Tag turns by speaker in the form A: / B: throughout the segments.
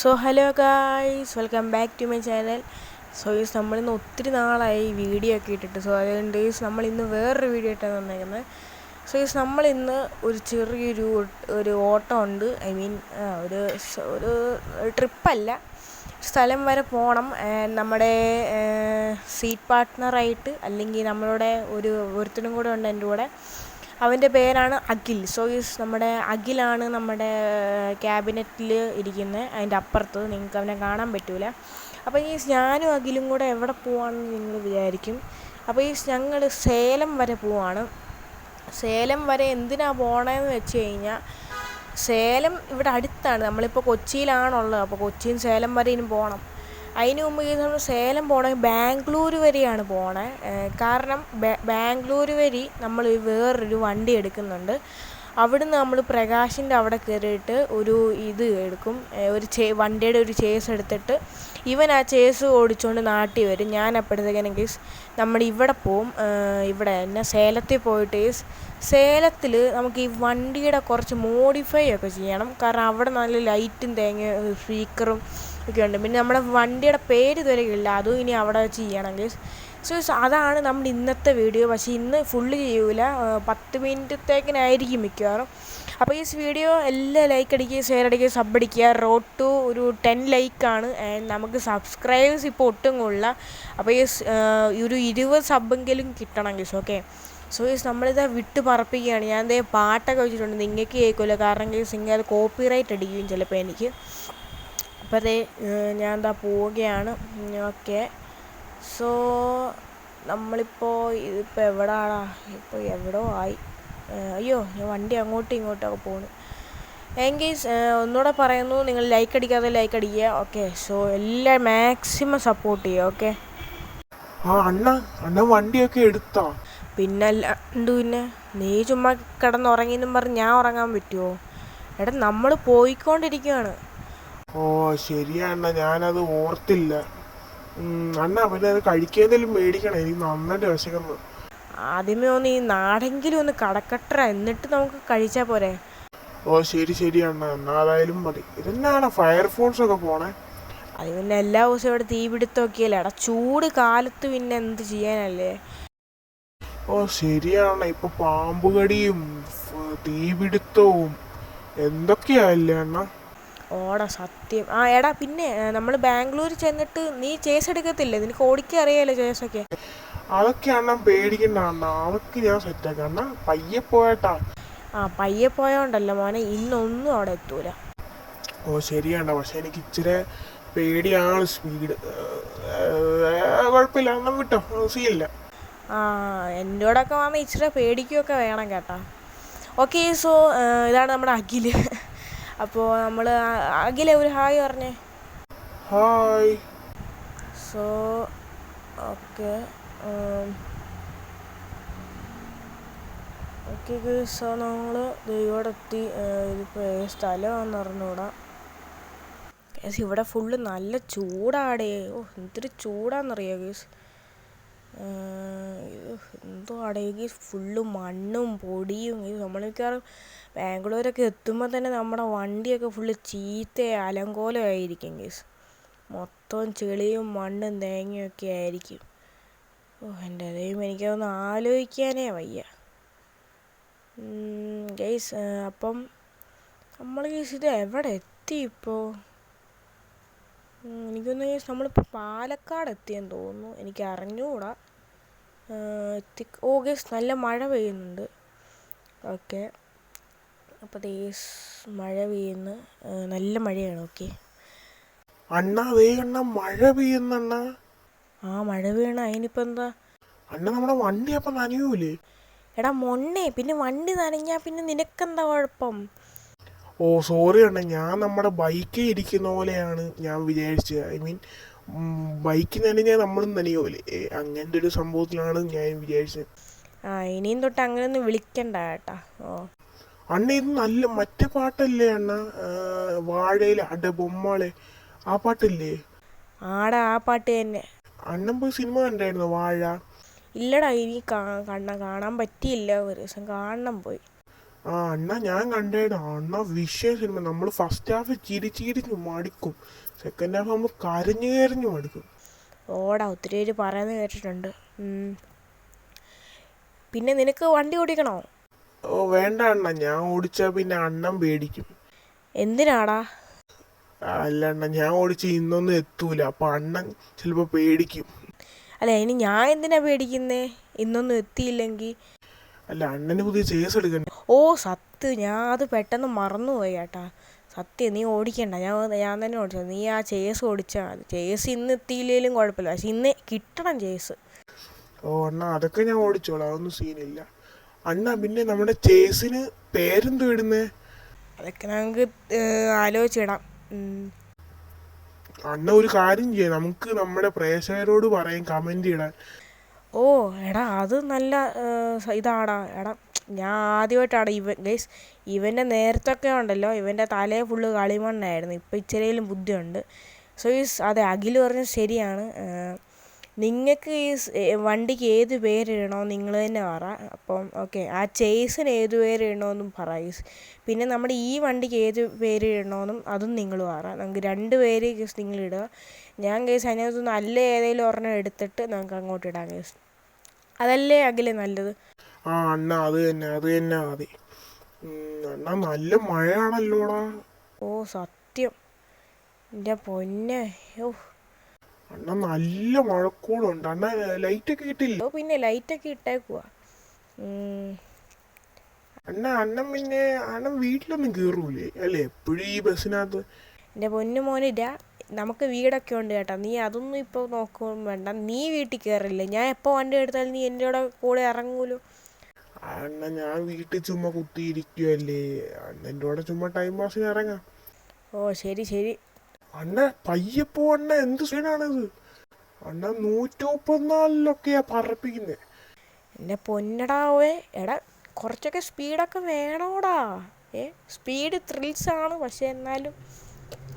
A: So hello guys, welcome back to my channel. So നമ്മളിന്ന് ഒത്തിരി നാളായി വീഡിയോ ഒക്കെ ഇട്ടിട്ട്. സോ അതുകൊണ്ട് നമ്മളിന്ന് വേറൊരു വീഡിയോ ഇട്ടാണ് വന്നേക്കുന്നത്. സോ നമ്മളിന്ന് ഒരു ചെറിയൊരു ഓട്ടം ഉണ്ട്. ഒരു ട്രിപ്പല്ല, സ്ഥലം വരെ പോകണം. നമ്മുടെ സീറ്റ് പാർട്ട്ണറായിട്ട്, അല്ലെങ്കിൽ നമ്മളുടെ ഒരുത്തനും കൂടെ ഉണ്ട് എൻ്റെ കൂടെ. അവൻ്റെ പേരാണ് അഖിൽ. സോ നമ്മുടെ അഖിലാണ് നമ്മുടെ ക്യാബിനറ്റിൽ ഇരിക്കുന്നത്, അതിൻ്റെ അപ്പുറത്ത്. നിങ്ങൾക്ക് അവനെ കാണാൻ പറ്റില്ല. അപ്പോൾ ഞാനും അഖിലും കൂടെ എവിടെ പോവാണെന്ന് നിങ്ങൾ വിചാരിക്കും. അപ്പോൾ ഞങ്ങൾ സേലം വരെ പോവാണ്. സേലം വരെ എന്തിനാണ് പോകണമെന്ന് വെച്ച് കഴിഞ്ഞാൽ, സേലം ഇവിടെ അടുത്താണ്. നമ്മളിപ്പോൾ കൊച്ചിയിലാണുള്ളത്. അപ്പോൾ കൊച്ചിയിൽ നിന്ന് സേലം വരെ ഇനി പോകണം. അതിന് മുമ്പ് നമ്മൾ സേലം പോകണമെങ്കിൽ ബാംഗ്ലൂർ വരെയാണ് പോകണേ. കാരണം ബാംഗ്ലൂർ വരെ നമ്മൾ വേറൊരു വണ്ടി എടുക്കുന്നുണ്ട്. അവിടുന്ന് നമ്മൾ പ്രകാശിൻ്റെ അവിടെ കയറിയിട്ട് ഒരു എടുക്കും, വണ്ടിയുടെ ഒരു ചേസ് എടുത്തിട്ട് ഇവൻ ആ ചേസ് ഓടിച്ചുകൊണ്ട് നാട്ടിൽ വരും. ഞാൻ അപ്പോഴത്തേക്കും നമ്മുടെ ഇവിടെ പോവും. ഇവിടെ തന്നെ സേലത്തിൽ പോയിട്ട് സേലത്തിൽ നമുക്ക് ഈ വണ്ടിയുടെ കുറച്ച് മോഡിഫൈ ഒക്കെ ചെയ്യണം. കാരണം അവിടെ നല്ല ലൈറ്റും സ്പീക്കറും ഒക്കെ ഉണ്ട്. പിന്നെ നമ്മുടെ വണ്ടിയുടെ പേര് ഇതുവരെ ഇല്ല, അതും ഇനി അവിടെ വെച്ച് ചെയ്യണം ഗൈസ്. സോ അതാണ് നമ്മുടെ ഇന്നത്തെ വീഡിയോ. പക്ഷേ ഇന്ന് ഫുള്ള് ചെയ്യൂല, 10 മിനിറ്റത്തേക്കിനായിരിക്കും മിക്കവാറും. അപ്പോൾ വീഡിയോ എല്ലാം ലൈക്ക് അടിക്കുക, ഷെയർ അടിക്കുക, സബ് അടിക്കുക. റോഡ് ടു ഒരു 10 ലൈക്കാണ്. നമുക്ക് സബ്സ്ക്രൈബേഴ്സ് ഇപ്പോൾ ഒട്ടും കൊള്ളില്ല. അപ്പോൾ ഒരു 20 സബ്ബെങ്കിലും കിട്ടണം ഗൈസ്. ഓക്കെ, സോ നമ്മളിത് വിട്ട് പറപ്പിക്കുകയാണ്. ഞാൻ പാട്ടൊക്കെ വെച്ചിട്ടുണ്ട്, നിങ്ങൾക്ക് കേൾക്കില്ല. കാരണം ഗൈസ് അത് കോപ്പിറൈറ്റ് അടിക്കുകയും ചിലപ്പോൾ എനിക്ക്. അപ്പോൾ ഞാൻ പോവുകയാണ്. ഓക്കെ, സോ നമ്മളിപ്പോൾ ഇതിപ്പോൾ എവിടെയാണോ, ഇപ്പോൾ എവിടെയോ ആയി. അയ്യോ, ഞാൻ വണ്ടി അങ്ങോട്ടും ഇങ്ങോട്ടൊക്കെ പോകുന്നു. എങ്കിൽ ഒന്നുകൂടെ പറയുന്നു, നിങ്ങൾ ലൈക്ക് അടിക്കാതെ ലൈക്ക് അടിക്കുക. ഓക്കെ, സോ എല്ലാം മാക്സിമം സപ്പോർട്ട് ചെയ്യുക. ഓക്കെ,
B: അണ്ണ വണ്ടിയൊക്കെ എടുത്തോ?
A: പിന്നെ നീ ചുമ്മാ കിടന്നുറങ്ങിയെന്നും പറഞ്ഞ് ഞാൻ ഉറങ്ങാൻ പറ്റുമോ? എടാ, നമ്മൾ പോയിക്കൊണ്ടിരിക്കുകയാണ്.
B: ഓ ശരിയണ്ണ, ഞാനത് ഓർത്തില്ല. അണ്ണ പിന്നെ അത് കഴിക്കുന്നതിലും മേടിക്കണം, എനിക്ക് നന്നായിട്ട് വിശക്കുന്നു.
A: ആദ്യമേ ഒന്ന് ഈ നാടെങ്കിലും ഒന്ന് കടക്കട്ട, എന്നിട്ട് നമുക്ക് കഴിച്ചാൽ പോരെ?
B: ഓ ശരി അണ്ണ, എന്നാ അതായാലും മതി. ഇതെന്നാണ് ഫയർഫോഴ്സ് ഒക്കെ പോണേ?
A: അത് പിന്നെ എല്ലാ ദിവസവും ഇവിടെ തീപിടുത്തമൊക്കെയല്ലേ. എടാ, ചൂട് കാലത്ത് പിന്നെ എന്ത് ചെയ്യാനല്ലേ.
B: ഓ ശരിയാണ്, ഇപ്പൊ പാമ്പുകടിയും തീപിടുത്തവും എന്തൊക്കെയല്ലേ അണ്ണ.
A: ഓടാ സത്യം. എടാ, പിന്നെ നമ്മൾ ബാംഗ്ലൂർ ചെന്നിട്ട് നീ ചേസ് എടുക്കത്തില്ലേ? നിനക്ക് ഓടിക്കാൻ അറിയാലോ ചേസൊക്കെ.
B: അതൊക്കെ അണ്ണൻ പേടിക്കണ്ട അണ്ണ, അതൊക്കെ ഞാൻ സെറ്റാക്കാം അണ്ണ. പയ്യെ പോയേട്ടാ.
A: പയ്യെ പോയോണ്ടല്ലോ മോനെ, ഇന്നൊന്നും അവിടെ എത്തൂല.
B: ഓ ശരിയാണ്ട, പക്ഷെ എനിക്ക് ഇച്ചിരി പേടിയാണ് സ്പീഡ്. കുഴപ്പമില്ല, അണ്ണൻ വിട്ടോ, സീനില്ല.
A: എൻ്റെ കൂടെയൊക്കെ വന്നാൽ ഇച്ചിരി പേടിക്കുകയൊക്കെ വേണം കേട്ടാ. ഓക്കെ, സോ ഇതാണ് നമ്മുടെ അഖിൽ. അപ്പോൾ നമ്മൾ അഖിലെ ഒരു ഹായ് പറഞ്ഞേ.
B: ഹായ്.
A: സോ ഓക്കെ, സോ നമ്മൾ ഇവിടെ എത്തി. ഇതിപ്പോൾ സ്ഥലമാണെന്ന് അറിഞ്ഞൂടാ. ഇവിടെ ഫുള്ള് നല്ല ചൂടാടേ. എന്തൊരു ചൂടാണെന്നറിയാം ഗേസ്. എന്തോ അടേക്ക് ഫുള്ള് മണ്ണും പൊടിയും. നമ്മൾ മിക്കവാറും ബാംഗ്ലൂരൊക്കെ എത്തുമ്പോൾ തന്നെ നമ്മുടെ വണ്ടിയൊക്കെ ഫുള്ള് ചീത്ത അലങ്കോലമായിരിക്കും ഗേസ്. മൊത്തം ചെളിയും മണ്ണും തേങ്ങയൊക്കെ ആയിരിക്കും. എൻ്റെ ദൈവം, എനിക്കതൊന്ന് ആലോചിക്കാനേ വയ്യ ഗേസ്. അപ്പം നമ്മൾ ഗേസ് ഇത് എവിടെ എത്തി ഇപ്പോൾ? എനിക്കൊന്ന് ഗേസ് നമ്മളിപ്പോൾ പാലക്കാട് എത്തിയെന്ന് തോന്നുന്നു, എനിക്ക് അറിഞ്ഞുകൂടാ. ഗേസ് നല്ല മഴ പെയ്യുന്നുണ്ട്. ഓക്കെ, അപ്പോൾ മഴ പെയ്യുന്നു, നല്ല മഴയാണ്. ഓക്കെ
B: അണ്ണ, അണ്ണ മഴ പെയ്യുന്നണ്ണ.
A: മഴ പെയ്യണ, അതിനിപ്പോൾ എന്താ
B: അണ്ണ? നമ്മുടെ വണ്ടി അപ്പം നനയൂലേ?
A: എടാ മൊണ്ണേ, പിന്നെ വണ്ടി നനഞ്ഞാൽ പിന്നെ നിനക്കെന്താ കുഴപ്പം?
B: ഓ സോറി അണ്ണ, ഞാൻ നമ്മുടെ ബൈക്കിൽ ഇരിക്കുന്ന പോലെയാണ് ഞാൻ വിചാരിച്ചത്. ബൈക്കിൽ നനഞ്ഞാൽ നമ്മളും നനയൂലേ, അങ്ങനത്തെ ഒരു സംഭവത്തിലാണ് ഞാൻ വിചാരിച്ചത്.
A: ഇനിയും തൊട്ട് അങ്ങനെ ഒന്നും വിളിക്കണ്ട കേട്ടാ.
B: അണ്ണ, ഇത് നല്ല മറ്റേ പാട്ടല്ലേ അണ്ണ? വാഴയിലെ ബൊമ്മാളെ, ആ പാട്ടില്ലേ?
A: ആ പാട്ട് തന്നെ.
B: അണ്ണൻ പോയി സിനിമ കണ്ടായിരുന്നു വാഴ?
A: ഇല്ലടാ, ഇനി കാണാൻ പറ്റിയില്ല. ഒരു ദിവസം കാണണം പോയി.
B: ആ അണ്ണ ഞാൻ കണ്ടേടാ അണ്ണ വിഷയ സിനിമ. നമ്മൾ ഫസ്റ്റ് ഹാഫ് ചിരിച്ചിരിഞ്ഞു മടുക്കും, സെക്കൻഡ് ഹാഫ് നമ്മൾ കരഞ്ഞു കരഞ്ഞു മടുക്കും.
A: ഓടാ ഒത്തിരി പേര് പറയുന്നത് കേട്ടിട്ടുണ്ട്. പിന്നെ നിനക്ക് വണ്ടി ഓടിക്കണോ?
B: ഓ വേണ്ട അണ്ണ, ഞാൻ ഓടിച്ചാ പിന്നെ അണ്ണൻ പേടിക്കും.
A: എന്തിനാടാ?
B: അല്ല അണ്ണ, ഞാൻ ഓടിച്ച് ഇന്നൊന്നും എത്തൂല, അപ്പൊ അണ്ണൻ ചിലപ്പോ പേടിക്കും.
A: അല്ല ഇനി ഞാൻ എന്തിനാ പേടിക്കുന്നേ ഇന്നൊന്നും എത്തിയില്ലെങ്കിൽ?
B: അല്ല അണ്ണന് പുതിയ ചേസ് എടുക്കണ്ടേ?
A: ഓ സത്യം, ഞാൻ അത് പെട്ടെന്ന് മറന്നുപോയി ചേട്ടാ. സത്യം, നീ ഓടിക്കണ്ട, ഞാൻ തന്നെ ഓടിച്ചത്. നീ ആ ചേസ് ഓടിച്ചാൽ മതി. ചേസ് ഇന്ന് എത്തിയില്ലെങ്കിലും കുഴപ്പമില്ല, പക്ഷെ ഇന്ന് കിട്ടണം ചേസ്.
B: ഓ അണ്ണ അതൊക്കെ ഞാൻ ഓടിച്ചോളാം, അതൊന്നും സീനില്ല. അണ്ണ പിന്നെ നമ്മുടെ ചേസിന് പേരെന്തോ ഇടുന്നേ?
A: അതൊക്കെ നമുക്ക് ആലോചിച്ചിടാം.
B: അണ്ണ ഒരു കാര്യം ചെയ്യാം, നമുക്ക് നമ്മുടെ പ്രേക്ഷകരോട് പറയും കമന്റ് ഇടാൻ.
A: ഓ എടാ അത് നല്ല ഇതാടാ. എടാ ഞാൻ ആദ്യമായിട്ടാണ് ഇവൻ്റെ നേരത്തൊക്കെ ഉണ്ടല്ലോ, ഇവൻ്റെ തലയെ ഫുള്ള് കളിമണ്ണായിരുന്നു. ഇപ്പം ഇച്ചിരിയിലും ബുദ്ധിയുണ്ട്. സോ അതെ, അഖിൽ പറഞ്ഞത് ശരിയാണ്. നിങ്ങൾക്ക് ഈ വണ്ടിക്ക് ഏത് പേരിടണോ നിങ്ങൾ തന്നെ പറ. അപ്പം ഓക്കെ, ആ ചേസിന് ഏത് പേരിടണമെന്നും പറ. പിന്നെ നമ്മുടെ ഈ വണ്ടിക്ക് ഏത് പേരിടണമെന്നും അതും നിങ്ങൾ പറ. നമുക്ക് 2 പേര് നിങ്ങളിടുക. ഞാൻ അതിനകത്ത് നല്ല ഏതെങ്കിലും ഒരെണ്ണം എടുത്തിട്ട് നമുക്ക് അങ്ങോട്ട് ഇടാം കേസ്. അതല്ലേ അഖിലേ നല്ലത്?
B: ആ അണ്ണ അത് തന്നെ മതി. അണ്ണ നല്ല മഴയാണല്ലോടാ.
A: ഓ സത്യം, എൻ്റെ പൊന്നെ. ഓ
B: അണ്ണ നല്ല മഴക്കോളുണ്ട്. അണ്ണ ലൈറ്റൊക്കെ ഇട്ടില്ല?
A: ഓ പിന്നെ ലൈറ്റൊക്കെ ഇട്ടേക്കുവാ.
B: അണ്ണൻ പിന്നെ അണ്ണൻ വീട്ടിലൊന്നും കയറൂലേ അല്ലേ, എപ്പോഴും ഈ ബസ്സിനകത്ത്?
A: എൻ്റെ പൊന്നു മോനില്ല, നമുക്ക് വീടൊക്കെ ഉണ്ട് കേട്ടോ. നീ അതൊന്നും ഇപ്പോൾ നോക്കുകയും വേണ്ട. നീ വീട്ടിൽ കയറില്ലേ, ഞാൻ എപ്പോൾ വണ്ടി എടുത്താലും നീ എൻ്റെ കൂടെ ഇറങ്ങൂലോ.
B: അണ്ണ ഞാൻ വീട്ടിൽ ചുമ്മാ കുത്തിയിരിക്കുവല്ലേ, അണ്ണൻ്റെ കൂടെ ചുമ്മാ ടൈം പാസിന് ഇറങ്ങാം.
A: ഓ ശരി ശരി.
B: അണ്ണ പയ്യപ്പോ, അണ്ണ എന്ത് സ്പീഡാണിത്? അണ്ണ 134 പറപ്പിക്കുന്നേ.
A: എൻ്റെ പൊന്നടാവേ, എടാ കുറച്ചൊക്കെ സ്പീഡൊക്കെ വേണോടാ. സ്പീഡ് ത്രിൽസാണ്, പക്ഷെ എന്നാലും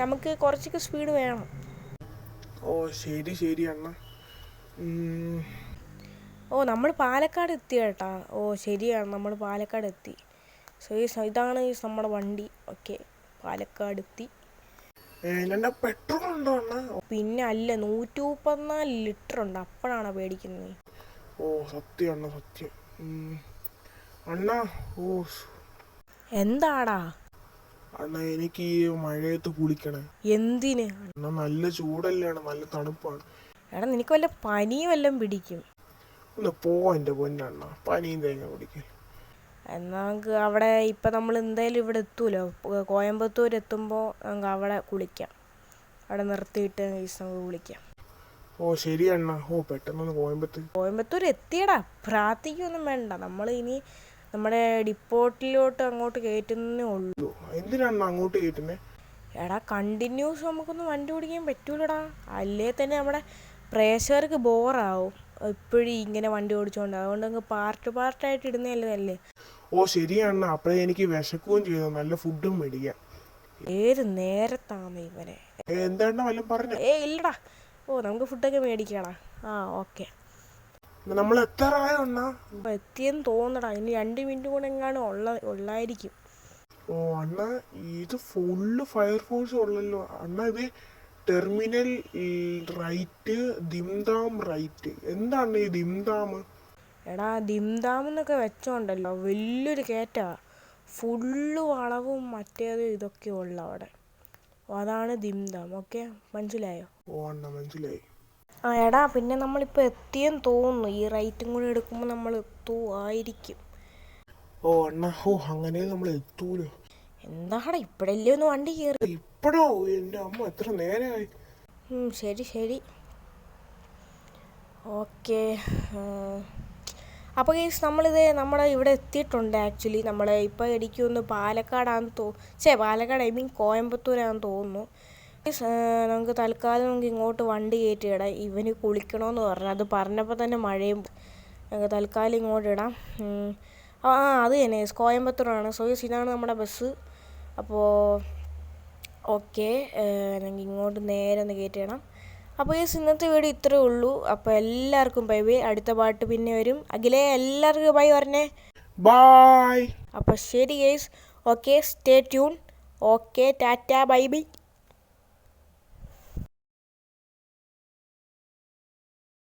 A: നമുക്ക് കുറച്ചൊക്കെ സ്പീഡ് വേണം.
B: ഓ ശരി അണ്ണ.
A: ഓ നമ്മൾ പാലക്കാട് എത്തി കേട്ടാ. ഓ ശരിയാണ്, നമ്മൾ പാലക്കാട് എത്തി. സോ ഇതാണ് നമ്മുടെ വണ്ടി. ഓക്കെ, പാലക്കാട് എത്തി.
B: പെട്രോൾ ഉണ്ടോ അണ്ണ?
A: പിന്നെ അല്ല, 134 ലിറ്റർ ഉണ്ട്. അപ്പോഴാണ് പേടിക്കുന്നത്.
B: ഓ സത്യം അണ്ണ, സത്യം. അണ്ണ ഓ
A: എന്താടാ?
B: അണ്ണ എനിക്ക് ഈ മഴയത്ത് കുളിക്കണേ.
A: എന്തിന്?
B: അണ്ണ നല്ല ചൂടല്ലേ, നല്ല തണുപ്പാണ്.
A: എടാ നിനക്ക് വല്ല പനിയും വല്ലതും പിടിക്കും.
B: ഒന്ന് പോ എൻ്റെ പൊന്നണ്ണ, പനിയും തേങ്ങ കുടിക്കും.
A: എന്നാൽ നമുക്ക് അവിടെ ഇപ്പം നമ്മൾ എന്തായാലും ഇവിടെ എത്തുമല്ലോ, കോയമ്പത്തൂർ എത്തുമ്പോൾ നമുക്ക് അവിടെ കുളിക്കാം. അവിടെ നിർത്തിയിട്ട് നമുക്ക് കുളിക്കാം.
B: ഓ ശരി അണ്ണ. ഓ പെട്ടെന്നൊന്ന്
A: കോയമ്പത്തൂർ എത്തിയടാ, പ്രാർത്ഥിക്കൊന്നും വേണ്ട. നമ്മൾ ഇനി നമ്മുടെ ഡിപ്പോട്ടിലോട്ട് അങ്ങോട്ട് കയറ്റുന്നേ ഉള്ളൂ.
B: എന്തിനാണ് അങ്ങോട്ട് കയറ്റുന്നേ?
A: എടാ കണ്ടിന്യൂസ് നമുക്കൊന്നും വണ്ടി ഓടിക്കാൻ പറ്റൂലടാ, അല്ലേ തന്നെ നമ്മുടെ പ്രേക്ഷകർക്ക് ബോറാവും എപ്പോഴും ഇങ്ങനെ വണ്ടി ഓടിച്ചോണ്ട്. അതുകൊണ്ട് അങ്ങ് പാർട്ടായിട്ട് ഇടുന്നതല്ലേ.
B: ഓ ശരിയാണ്, അപ്പോഴേ എനിക്ക് വിശക്കുകയും ചെയ്തു, നല്ല ഫുഡും മേടിക്കാം.
A: ഏത് നേരത്താണ് ഇവനെ?
B: എന്താണ് വല്ലതും പറഞ്ഞു?
A: ഇല്ലടാ. ഓ നമുക്ക് ഫുഡൊക്കെ മേടിക്കടാ. ആ ഓക്കെ,
B: നമ്മൾ എത്താറായോണ്ണ?
A: എത്തിയെന്ന് തോന്നടാ. ഇനി 2 മിനിറ്റ് കൂടെ എങ്ങാനും ഉള്ളായിരിക്കും.
B: ഓ അണ്ണ ഇത് ഫുള്ള് ഫയർഫോഴ്സ് ഉള്ളല്ലോ അണ്ണ. ഇത് ടെർമിനൽ റൈറ്റ്, ദിംദാം റൈറ്റ്. എന്താണ് ഈ ദിംദാം?
A: എടാ ദിംദാം എന്നൊക്കെ വെച്ചോണ്ടല്ലോ വലിയൊരു കയറ്റാ, ഫുള്ള് വളവും മറ്റേത് ഇതൊക്കെ ഉള്ള അവിടെ. അതാണ് ദിംദാം. ഓക്കെ, മനസ്സിലായോ?
B: ഓ അണ്ണ മനസ്സിലായി.
A: ആ എടാ പിന്നെ നമ്മളിപ്പോൾ എത്തിയെന്ന് തോന്നുന്നു. ഈ റൈറ്റും കൂടെ എടുക്കുമ്പോൾ നമ്മൾ എത്തുമായിരിക്കും.
B: ഓ അണ്ണ, ഓ അങ്ങനെ നമ്മൾ എത്തൂലോ.
A: എന്താടാ ഇപ്പോഴല്ലേ ഒന്ന് വണ്ടി കയറി?
B: ഇപ്പോഴോ? എൻ്റെ അമ്മ എത്ര നേരമായി.
A: ശരി ഓക്കെ. അപ്പോൾ ഗൈസ് നമ്മുടെ ഇവിടെ എത്തിയിട്ടുണ്ട്. ആക്ച്വലി നമ്മളെ ഇപ്പോൾ എനിക്കൊന്ന് പാലക്കാടാണെന്ന് പാലക്കാട് കോയമ്പത്തൂരാണെന്ന് തോന്നുന്നു. നമുക്ക് തൽക്കാലം ഇങ്ങോട്ട് വണ്ടി കയറ്റിയിടാം. ഇവന് കുളിക്കണമെന്ന് പറഞ്ഞു, അത് പറഞ്ഞപ്പോൾ തന്നെ മഴയും. നമുക്ക് തൽക്കാലം ഇങ്ങോട്ട് ഇടാം. അത് തന്നെ കോയമ്പത്തൂരാണ്. സോ ഇതാണ് നമ്മുടെ ബസ്. അപ്പോൾ ഓക്കെ, നമുക്ക് ഇങ്ങോട്ട് നേരെ ഒന്ന് കയറ്റിയിടാം. അപ്പോൾ ഇന്നത്തെ വീഡിയോ ഇത്രയേ ഉള്ളൂ. അപ്പോൾ എല്ലാവർക്കും ബൈ ബൈ. അടുത്ത പാട്ട് പിന്നെ വരും. അഖിലേ എല്ലാവർക്കും ബൈ പറഞ്ഞേ.
B: ബായ്.
A: അപ്പോൾ ശരി guys, okay, stay tune, okay, Tata, bye bye.